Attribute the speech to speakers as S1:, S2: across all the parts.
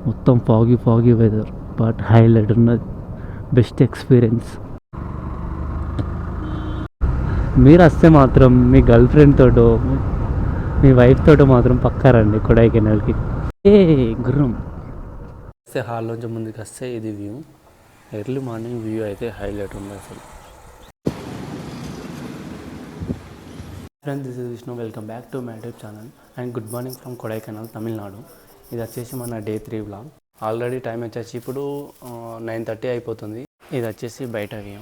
S1: మొత్తం foggy weather, but highlight ఉన్నది, best experience. మీరు వస్తే మాత్రం మీ గర్ల్ ఫ్రెండ్ తోటో మీ వైఫ్ తోటో మాత్రం పక్కా రండి కొడైకెనాల్కి. గుర్రం వస్తే హాల్లోంచి ముందుకు వస్తే ఇది వ్యూ. ఎర్లీ మార్నింగ్ వ్యూ అయితే హైలైట్ ఉంది అసలు. Friends, this is Vishnu, welcome back to my YouTube channel and good morning from Kodaikanal, Tamil Nadu. ఇది వచ్చేసి మన డే 3 వ్లాగ్. ఆల్రెడీ టైం వచ్చేసి ఇప్పుడు 9:30 అయిపోతుంది. ఇది వచ్చేసి బయట వ్యూ,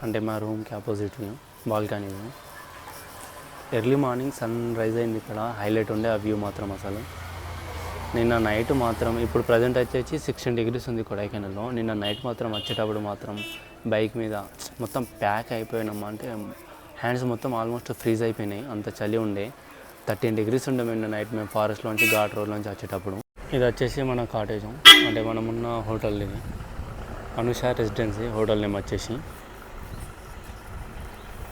S1: అంటే మా రూమ్కి opposite view, balcony view. Early morning sunrise అయింది ఇక్కడ, హైలైట్ ఉండే ఆ వ్యూ మాత్రం అసలు. నిన్న నైట్ మాత్రం, ఇప్పుడు ప్రజెంట్ వచ్చేసి 16 degrees ఉంది కొడైకెనాల్లో. నిన్న నైట్ మాత్రం వచ్చేటప్పుడు మాత్రం బైక్ మీద మొత్తం ప్యాక్ అయిపోయినాం, అంటే హ్యాండ్స్ మొత్తం ఆల్మోస్ట్ ఫ్రీజ్ అయిపోయినాయి, అంత చలి ఉండే. 13 degrees ఉండే నిన్న నైట్ మేము ఫారెస్ట్లోంచి ఘాట్ రోడ్లోంచి వచ్చేటప్పుడు. ఇది వచ్చేసి మన కాటేజ్, అంటే మనం ఉన్న హోటల్, ఇది అనుష రెసిడెన్సీ హోటల్ నేమ్ వచ్చేసి.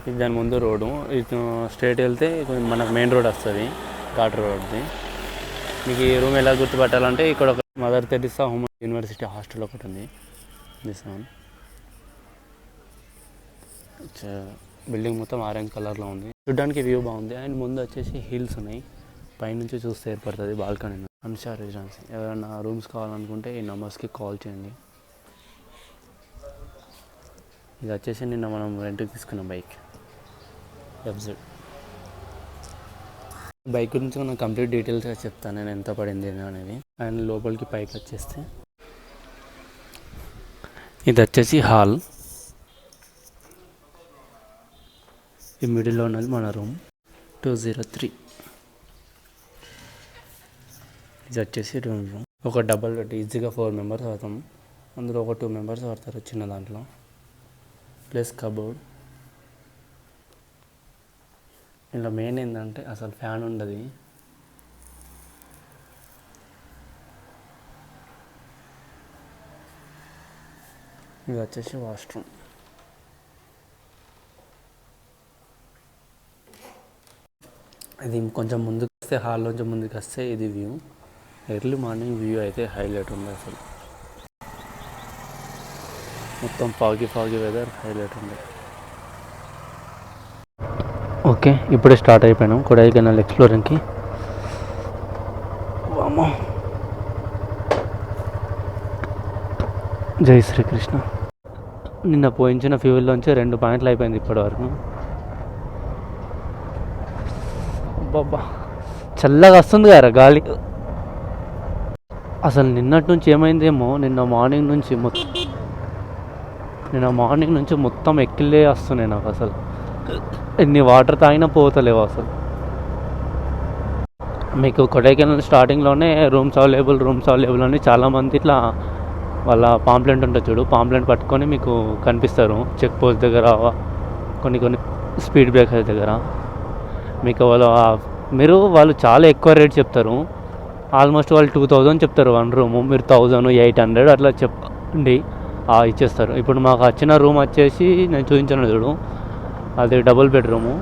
S1: ఇది దాని ముందు రోడ్డు, ఇటు స్ట్రైట్ వెళ్తే మనకు మెయిన్ రోడ్ వస్తుంది, ఘాట్ రోడ్ది. మీకు ఈ రూమ్ ఎలా గుర్తుపట్టాలంటే ఇక్కడ ఒక మదర్ తెరిసా యూనివర్సిటీ హాస్టల్ ఒకటి ఉంది. దిస్ వన్ బిల్డింగ్ మొత్తం ఆరెంజ్ కలర్లో ఉంది, చూడ్డానికి వ్యూ బాగుంది. అండ్ ముందు వచ్చేసి హిల్స్ ఉన్నాయి, పైనుంచి చూస్తే ఏర్పడుతుంది బాల్కనీ. అనుష రెసిడెన్సీ. ఎవరైనా రూమ్స్ కావాలనుకుంటే ఈ నెంబర్స్కి కాల్ చేయండి. ఇది వచ్చేసి నిన్న మనం రెంట్కి తీసుకున్న బైక్ ఎఫ్జెడ్. బైక్ గురించి మనం కంప్లీట్ డీటెయిల్స్గా చెప్తాను నేను, ఎంత పడింది అనేది. అండ్ లోపలికి పైకి వచ్చేస్తే ఇది వచ్చేసి హాల్. ఈ మిడిల్లో ఉన్నది మన రూమ్ 203. ఇది వచ్చేసి రూమ్. ఒక డబల్ బెడ్, ఈజీగా 4 members అవుతాం. అందులో ఒక 2 members పడతారు చిన్న దాంట్లో, ప్లస్ కబోర్డ్. ఇలా మెయిన్ ఏంటంటే అసలు ఫ్యాన్ ఉండదు. ఇది వచ్చేసి వాష్రూమ్. ఇది కొంచెం ముందుకు వస్తే, హాల్లోంచి ముందుకు వస్తే ఇది వ్యూ. ఎర్లీ మార్నింగ్ వ్యూ అయితే హైలైట్ ఉంది అసలు. మొత్తం ఫాగీ వెదర్, హైలైట్ ఉంది. ఓకే, ఇప్పుడే స్టార్ట్ అయిపోయినాం కొడైకెనాల్ ఎక్స్ప్లోరింగ్కి. జై శ్రీకృష్ణ. నిన్న పోయించిన ఫ్యూయల్లోంచి 2 పాయింట్లు అయిపోయింది ఇప్పటి వరకు. బాబా చల్లగా వస్తుంది కదా గాలి. అసలు నిన్నటి నుంచి ఏమైందేమో, నిన్న మార్నింగ్ నుంచి మొత్తం ఎక్కిలే వస్తున్నాయి నాకు. అసలు ఎన్ని వాటర్ తాగినా పోతలేవు అసలు. మీకు కొడైకెనాల్ స్టార్టింగ్లోనే రూమ్స్ అవైలబుల్ అని చాలామంది ఇట్లా వాళ్ళ పాంప్లెంట్ ఉంటుంది చూడు, పాంప్లెంట్ పట్టుకొని మీకు కనిపిస్తారు చెక్ పోస్ట్ దగ్గర, కొన్ని స్పీడ్ బ్రేకర్స్ దగ్గర. మీకు వాళ్ళు చాలా ఎక్కువ రేట్ చెప్తారు. ఆల్మోస్ట్ వాళ్ళు 2000 చెప్తారు 1 రూము, మీరు 1800 అట్లా చెప్పండి ఇచ్చేస్తారు. ఇప్పుడు మాకు వచ్చిన రూమ్ వచ్చేసి నేను చూపించాను చూడు, అది డబుల్ బెడ్రూము.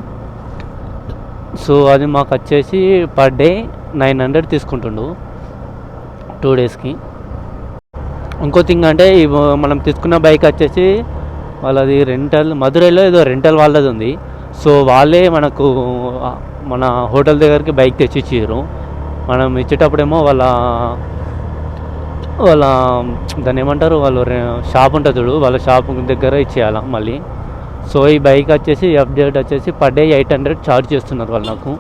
S1: సో అది మాకు వచ్చేసి పర్ డే 900 తీసుకుంటుండు 2 daysకి. ఇంకో థింగ్ అంటే మనం తీసుకున్న బైక్ వచ్చేసి వాళ్ళది రెంటల్, మధురైలో ఏదో రెంటల్ వాళ్ళది ఉంది. సో వాళ్ళే మనకు మన హోటల్ దగ్గరికి బైక్ తెచ్చి ఇచ్చారు. మనం ఇచ్చేటప్పుడేమో వాళ్ళ దాన్ని ఏమంటారు, వాళ్ళు షాప్ ఉంటుంది చూడు, వాళ్ళ షాప్ దగ్గర ఇచ్చేయాలి మళ్ళీ. సో ఈ బైక్ వచ్చేసి అప్డేట్ వచ్చేసి పర్ డే 800 ఛార్జ్ చేస్తున్నారు వాళ్ళు నాకు.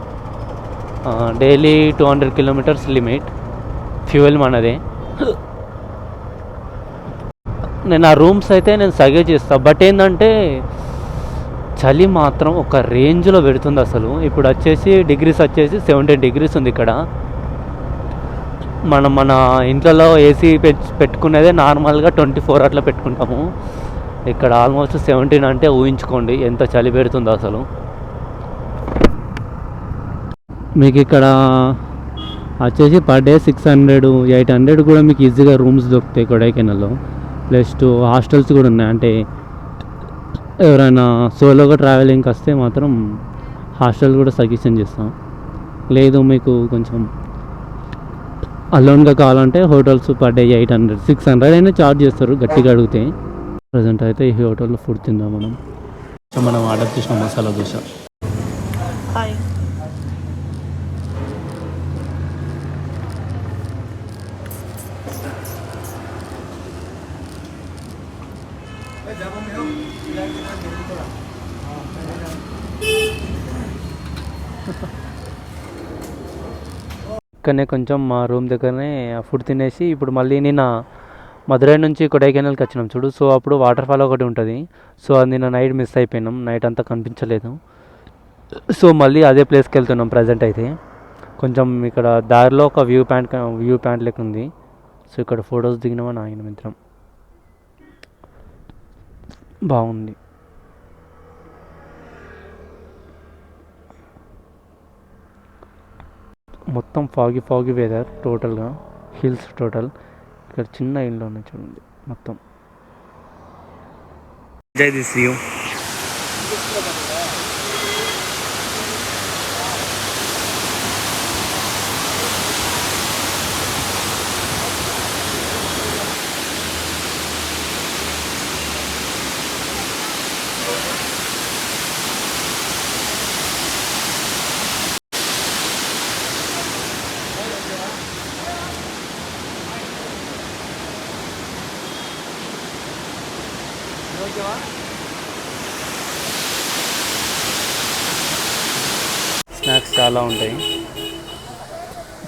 S1: డైలీ 200 kilometers లిమిట్, ఫ్యూయల్ మనదే. నేను ఆ రూమ్స్ అయితే నేను సజెస్ట్ చేస్తాను, బట్ ఏంటంటే చలి మాత్రం ఒక రేంజ్లో పెడుతుంది అసలు. ఇప్పుడు వచ్చేసి డిగ్రీస్ వచ్చేసి 17 degrees ఉంది ఇక్కడ. మన ఇంట్లో ఏసీ పెట్టుకునేదే నార్మల్గా 24 అట్లా పెట్టుకుంటాము. ఇక్కడ ఆల్మోస్ట్ 17 అంటే ఊహించుకోండి ఎంత చలి పెడుతుందో అసలు. మీకు ఇక్కడ వచ్చేసి పర్ డే 600, 800 కూడా మీకు ఈజీగా రూమ్స్ దొరుకుతాయి కొడైకెనాల్లో. ప్లస్ 2 హాస్టల్స్ కూడా ఉన్నాయి. అంటే ఎవరైనా సోలోగా ట్రావెలింగ్కి వస్తే మాత్రం హాస్టల్ కూడా సజెషన్ చేస్తాం. లేదు మీకు కొంచెం అలోన్గా కావాలంటే హోటల్స్ పర్ డే 800 600 అయినా ఛార్జ్ చేస్తారు గట్టిగా అడిగితే. ప్రజెంట్ అయితే ఈ హోటల్లో ఫుడ్ తిందాం మనం. సో మనం ఆర్డర్ చేసిన మసాలా దోశ.
S2: హాయ్.
S1: ఇక్కడనే కొంచెం మా రూమ్ దగ్గరనే ఫుడ్ తినేసి ఇప్పుడు మళ్ళీ నిన్న మదురై నుంచి కొడైకెనాల్కి వచ్చినాం చూడు. సో అప్పుడు వాటర్ ఫాల్ ఒకటి ఉంటుంది. సో అది నిన్న నైట్ మిస్ అయిపోయినాం, నైట్ అంతా కనిపించలేదు. సో మళ్ళీ అదే ప్లేస్కి వెళ్తున్నాం ప్రజెంట్ అయితే. కొంచెం ఇక్కడ దారిలో ఒక వ్యూ పాయింట్ లెక్క ఉంది. సో ఇక్కడ ఫొటోస్ దిగినామని ఆయన మిత్రం బాగుంది. మొత్తం ఫాగి వెదర్ టోటల్గా, హిల్స్ టోటల్. ఇక్కడ చిన్న ఇల్లు ఉన్నాయి చూడండి మొత్తం. Enjoy this view. స్నాక్స్ చాలా ఉంటాయి.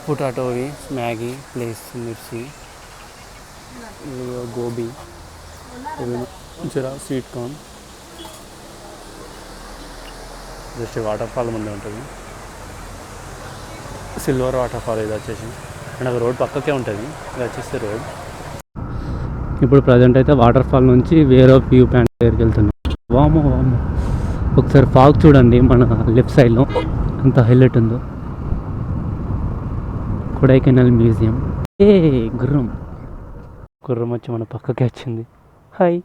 S1: పొటాటోవి, మ్యాగీ, ప్లేస్, మిర్చి, గోబీ, జరా sweet corn. Just water fall ముందే ఉంటుంది, సిల్వర్ వాటర్ ఫాల్. ఇది వచ్చేసి అండ్ అది రోడ్ పక్కకే ఉంటుంది. ఇది వచ్చేసి రోడ్. ఇప్పుడు ప్రజెంట్ అయితే వాటర్ ఫాల్ నుంచి వేరే వ్యూ పాయింట్ దగ్గరికి వెళ్తున్నాం. వామో ఒకసారి ఫాగ్ చూడండి మన లెఫ్ట్ సైడ్లో ఎంత హైలైట్ ఉందో. కొడైకెనాల్ మ్యూజియం. గుర్రం వచ్చి మన పక్కకే వచ్చింది. Hi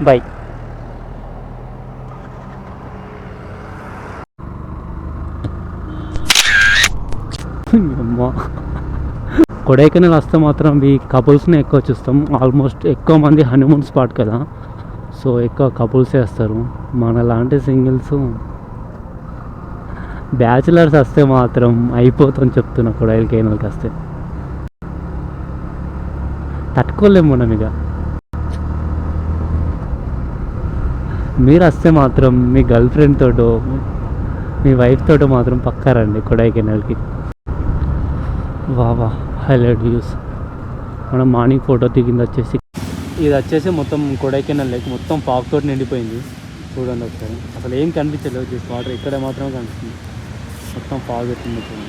S1: bye. అమ్మా, కొడైకెనాల్ వస్తే మాత్రం ఈ కపుల్స్ని ఎక్కువ చూస్తాం. ఆల్మోస్ట్ ఎక్కువ మంది హనీమూన్ స్పాట్ కదా, సో ఎక్కువ కపుల్సే వస్తారు. మన లాంటి సింగిల్స్ బ్యాచిలర్స్ వస్తే మాత్రం అయిపోతాం చెప్తున్నా. కొడైకెనాల్కి వస్తే తట్టుకోలేము మనం ఇక. మీరు వస్తే మాత్రం మీ గర్ల్ ఫ్రెండ్ తోటో మీ వైఫ్ తోటో మాత్రం పక్కా రండి కొడైకెనాల్కి. వా హైలైట్ వ్యూస్. మనం మార్నింగ్ ఫోటో దిగింది వచ్చేసి ఇది వచ్చేసి మొత్తం కొడైకెనాల్ లేక్ మొత్తం ఫాగ్ తోటి నిండిపోయింది. చూడండి ఒకసారి, అసలు ఏం కనిపించలేదు. జస్ట్ వాటర్ ఇక్కడ మాత్రమే కనిపిస్తుంది. మొత్తం ఫాగ్ ఎత్తుంది చూడండి.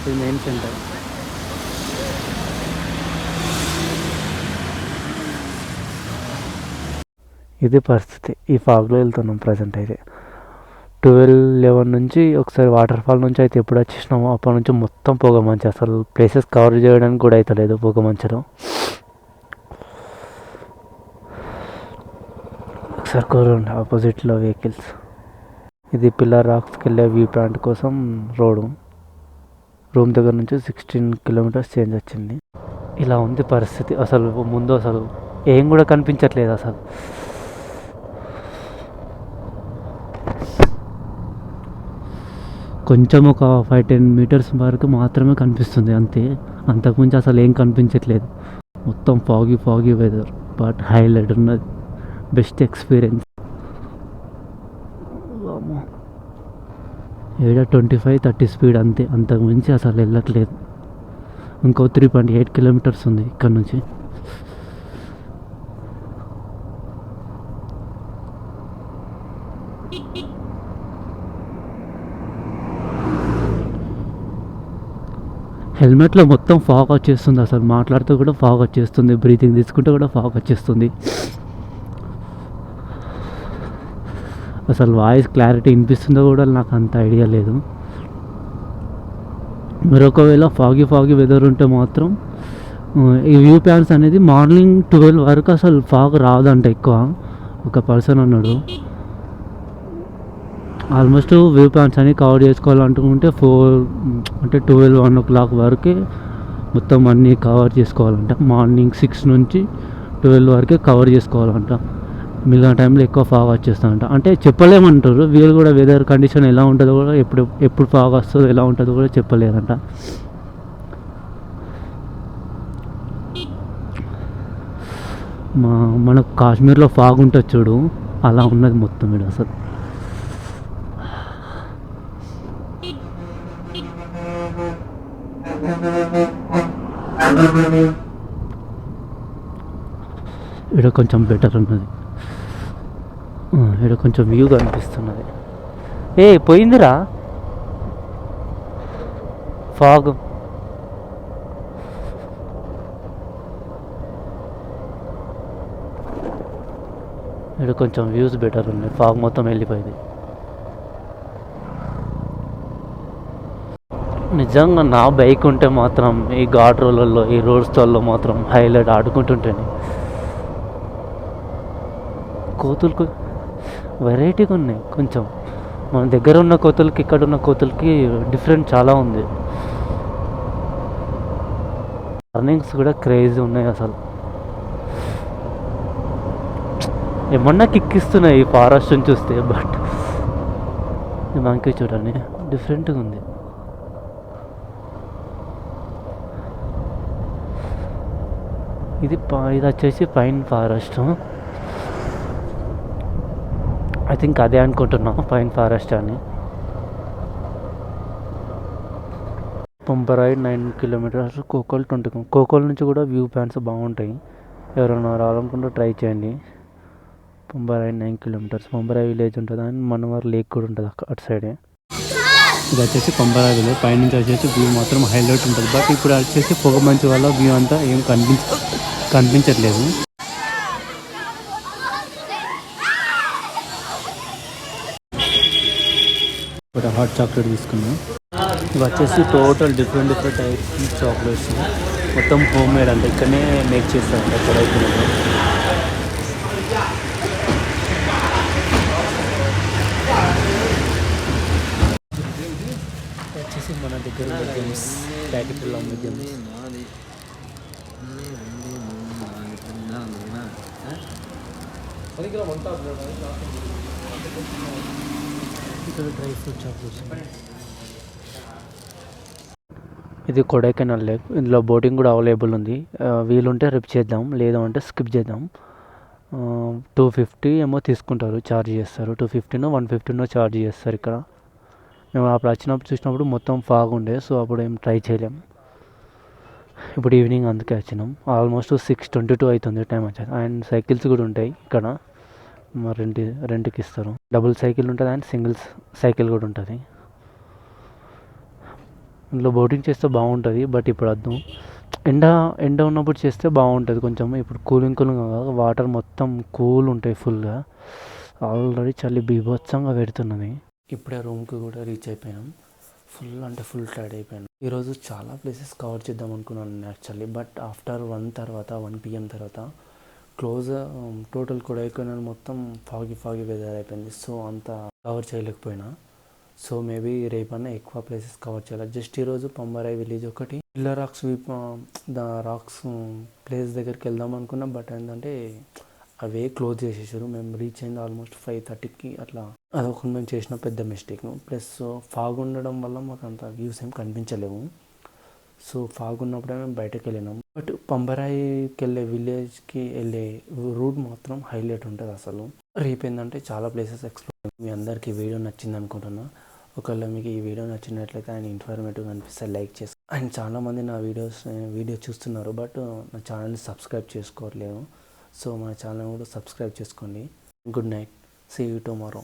S1: ఇది మెయిన్ సెంటర్. ఇది పరిస్థితి. ఈ ఫాగ్లో వెళ్తున్నాం ప్రజెంట్ అయితే. 12-11 నుంచి ఒకసారి వాటర్ ఫాల్ నుంచి అయితే ఎప్పుడు వచ్చేసినామో అప్పటి నుంచి మొత్తం పొగ మంచి. అసలు ప్లేసెస్ కవర్ చేయడానికి కూడా అవుతలేదు పొగ మంచులో. ఒకసారి కోరండి ఆపోజిట్లో వెహికల్స్. ఇది పిల్లర్ రాక్స్కి వెళ్ళే వ్యూ పాయింట్ కోసం రోడ్డు. రూమ్ దగ్గర నుంచి 16 కిలోమీటర్స్ చేంజ్ వచ్చింది. ఇలా ఉంది పరిస్థితి. అసలు ముందు అసలు ఏం కూడా కనిపించట్లేదు. అసలు కొంచెం ఒక 5-10 మీటర్స్ వరకు మాత్రమే కనిపిస్తుంది అంతే. అంతకుమించి అసలు ఏం కనిపించట్లేదు. మొత్తం ఫాగీ వెదర్, బట్ హైలైట్ ఉన్నది. Best experience. 25-30 స్పీడ్ అంతే, అంతకుమించి అసలు వెళ్ళట్లేదు. ఇంకో 3.8 కిలోమీటర్స్ ఉంది ఇక్కడ నుంచి. హెల్మెట్లో మొత్తం ఫాగ్ వచ్చేస్తుంది. అసలు మాట్లాడుతూ కూడా ఫాగ్ వచ్చేస్తుంది, బ్రీతింగ్ తీసుకుంటూ కూడా ఫాగ్ వచ్చేస్తుంది. అసలు వాయిస్ క్లారిటీ వినిపిస్తుందో కూడా నాకు అంత ఐడియా లేదు. మీరు ఒకవేళ ఫాగీ వెదర్ ఉంటే మాత్రం ఈ వ్యూ పాయింట్స్ అనేది మార్నింగ్ 12 వరకు అసలు ఫాగ్ రాదంట ఎక్కువ. ఒక పర్సన్ ఉన్నాడు. ఆల్మోస్ట్ వ్యూ పాయింట్స్ అన్ని కవర్ చేసుకోవాలనుకుంటే 12-1 o'clock వరకు మొత్తం అన్నీ కవర్ చేసుకోవాలంట. మార్నింగ్ 6 నుంచి 12 వరకే కవర్ చేసుకోవాలంట. మిగిలిన టైంలో ఎక్కువ ఫాగ్ వచ్చేస్తుందంట. అంటే చెప్పలేమంటారు వీళ్ళు కూడా, వెదర్ కండిషన్ ఎలా ఉంటుందో కూడా, ఎప్పుడు ఫాగ్ వస్తుందో ఎలా ఉంటుందో కూడా చెప్పలేదంట. మనకు కాశ్మీర్లో ఫాగ్ ఉంటుంది చూడు, అలా ఉన్నది మొత్తం ఇక్కడ అసలు. ఇక్కడ కొంచెం బెటర్ ఉన్నది, ఇక్కడ కొంచెం వ్యూ కనిపిస్తున్నది. పోయిందిరా ఫాగ్. ఇక్కడ కొంచెం వ్యూస్ బెటర్ ఉన్నాయి, ఫాగ్ మొత్తం వెళ్ళిపోయింది. నిజంగా నా బైక్ ఉంటే మాత్రం ఈ ఘాట్ రోడ్లలో, ఈ రోడ్స్లో మాత్రం హైలైట్ ఆడుకుంటుంటేనే. కోతులకు వెరైటీగా ఉన్నాయి కొంచెం. మన దగ్గర ఉన్న కోతులకి ఇక్కడ ఉన్న కోతులకి డిఫరెంట్ చాలా ఉంది. టర్నింగ్స్ కూడా క్రేజీ ఉన్నాయి అసలు. ఏమన్నా కిక్కిస్తున్నాయి ఈ ఫారెస్ట్ని చూస్తే. బట్ మంకీ చూడండి డిఫరెంట్గా ఉంది. ఇది వచ్చేసి పైన్ ఫారెస్ట్. ఐ థింక్ అదే అనుకుంటున్నాం, పైన్ ఫారెస్ట్ అని. పంపరాయి 9 kilometers, కోకోల్ 20. కోకోల్ నుంచి కూడా వ్యూ పాయింట్స్ బాగుంటాయి. ఎవరైనా రావాలనుకుంటే ట్రై చేయండి. పంపరాయి 9 kilometers. పంపరాయి విలేజ్ ఉంటుంది అండ్ మనవారు లేక్ కూడా ఉంటుంది అటు సైడే. ఇది వచ్చేసి పంపరాయి విలేజ్. పైనుంచి వచ్చేసి వ్యూ మాత్రం హైలైట్ ఉంటుంది. బట్ ఇప్పుడు వచ్చేసి పొగ మంచు వల్ల వ్యూ అంతా ఏం కనిపించట్లేదు. ఇప్పుడు హాట్ చాక్లెట్ తీసుకున్నాం. ఇవి వచ్చేసి టోటల్ డిఫరెంట్ టైప్స్ చాక్లెట్స్, మొత్తం హోమ్ మేడ్ అంట. ఇక్కడనే మేక్ చేస్తారంట కొడైకెనాల్లో. వచ్చేసి మన దగ్గర గేమ్స్, ప్యాకెట్లో అమ్మే గేమ్స్. ఇక్కడ డ్రై ఫ్రూట్ చాక్లెట్స్. ఇది కొడైకెనాల్ లేక్. ఇందులో బోటింగ్ కూడా అవైలబుల్ ఉంది. వీలుంటే రేపు చేద్దాం, లేదు అంటే స్కిప్ చేద్దాం. 250 ఏమో తీసుకుంటారు, ఛార్జ్ చేస్తారు. 250 150 ఛార్జ్ చేస్తారు ఇక్కడ. మేము అప్పుడు చూసినప్పుడు మొత్తం ఫాగ్ ఉండే, సో అప్పుడు ఏం ట్రై చేయలేం. ఇప్పుడు ఈవినింగ్ అందుకే వచ్చినాం. ఆల్మోస్ట్ 6:22 అవుతుంది టైం వచ్చేది. అండ్ సైకిల్స్ కూడా ఉంటాయి ఇక్కడ, రెంట్కి ఇస్తారు. డబుల్ సైకిల్ ఉంటుంది అండ్ సింగిల్ సైకిల్ కూడా ఉంటుంది. ఇందులో బోటింగ్ చేస్తే బాగుంటుంది, బట్ ఇప్పుడు వద్దు. ఎండ ఉన్నప్పుడు చేస్తే బాగుంటుంది కొంచెం. ఇప్పుడు కూలింగ్ వాటర్ మొత్తం కూల్ ఉంటాయి ఫుల్గా. ఆల్రెడీ చలి బీభత్సంగా పెడుతున్నది. ఇప్పుడే రూమ్కి కూడా రీచ్ అయిపోయినాం. ఫుల్ టైర్డ్ అయిపోయాను. ఈరోజు చాలా ప్లేసెస్ కవర్ చేద్దాం అనుకున్నాను యాక్చువల్లీ, బట్ ఆఫ్టర్ 1 PM తర్వాత క్లోజ్. టోటల్ కొడైకెనాల్ మొత్తం ఫాగీ వెదర్ అయిపోయింది. సో అంత కవర్ చేయలేకపోయినా. సో మేబీ రేపన్నా ఎక్కువ ప్లేసెస్ కవర్ చేయాలి. జస్ట్ ఈరోజు పంబరాయి విలేజ్ ఒకటి, పిల్ల రాక్స్ రాక్స్ ప్లేస్ దగ్గరికి వెళ్దాం అనుకున్నాం. బట్ ఏంటంటే అవే క్లోజ్ చేసేసారు. మేము రీచ్ అయింది ఆల్మోస్ట్ 5:30కి అట్లా. అదొక మేము చేసిన పెద్ద మిస్టేక్. ప్లస్ ఫాగ్ ఉండడం వల్ల మాకు అంత వ్యూస్ ఏం కనిపించలేవు. సో ఫాగ్ ఉన్నప్పుడే మేము బయటకు వెళ్ళినాం. బట్ పంబరాయికి వెళ్ళే విలేజ్కి వెళ్ళే రూట్ మాత్రం హైలైట్ ఉంటుంది అసలు. రేపు ఏంటంటే చాలా ప్లేసెస్ ఎక్స్ప్లోర్. మీ అందరికీ వీడియో నచ్చింది అనుకుంటున్నా. ఒకవేళ మీకు ఈ వీడియో నచ్చినట్లయితే ఆయన ఇన్ఫర్మేటివ్గా అనిపిస్తే లైక్ చేసి. అండ్ చాలామంది నా వీడియో చూస్తున్నారు, బట్ నా ఛానల్ని సబ్స్క్రైబ్ చేసుకోవట్లేదు. సో మా ఛానల్ కూడా సబ్స్క్రైబ్ చేసుకోండి. Good night, see you tomorrow.